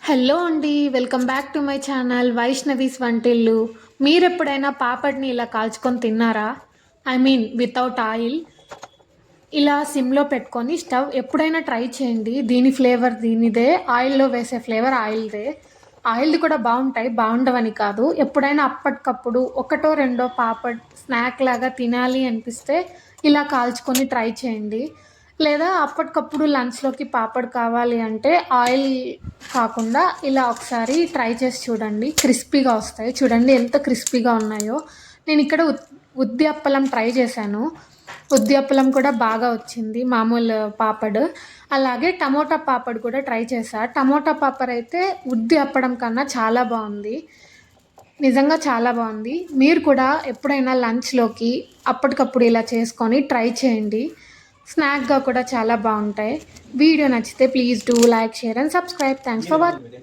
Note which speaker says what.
Speaker 1: Hello అండి. Welcome back to my channel Vaishnavi's వంటిల్లు. మీరెప్పుడైనా పాపడ్ని ఇలా కాల్చుకొని తిన్నారా? I mean without oil. ఇలా సిమ్లో పెట్టుకొని స్టవ్ ఎప్పుడైనా ట్రై చేయండి. దీని ఫ్లేవర్ దీనిదే, ఆయిల్లో వేసే ఫ్లేవర్ ఆయిల్దే. ఆయిల్ది కూడా బాగుంటాయి, బాగుండవని కాదు. ఎప్పుడైనా అప్పటికప్పుడు ఒకటో రెండో పాపడ్ స్నాక్ లాగా తినాలి అనిపిస్తే ఇలా కాల్చుకొని ట్రై చేయండి. లేదా అప్పటికప్పుడు లంచ్లోకి పాపడ్ కావాలి అంటే ఆయిల్ కాకుండా ఇలా ఒకసారి ట్రై చేసి చూడండి. క్రిస్పీగా వస్తాయి. చూడండి ఎంత క్రిస్పీగా ఉన్నాయో. నేను ఇక్కడ ఉద్ది అప్పలం ట్రై చేశాను. ఉద్ది అప్పలం కూడా బాగా వచ్చింది, మామూలు పాపడ్. అలాగే టమోటా పాపడ్ కూడా ట్రై చేశా. టమోటా పాపడ్ అయితే ఉద్ది అప్పడం కన్నా చాలా బాగుంది, నిజంగా చాలా బాగుంది. మీరు కూడా ఎప్పుడైనా లంచ్లోకి అప్పటికప్పుడు ఇలా చేసుకొని ట్రై చేయండి. స్నాక్గా కూడా చాలా బాగుంటాయి. వీడియో నచ్చితే please do like, share and subscribe. Thanks for watching.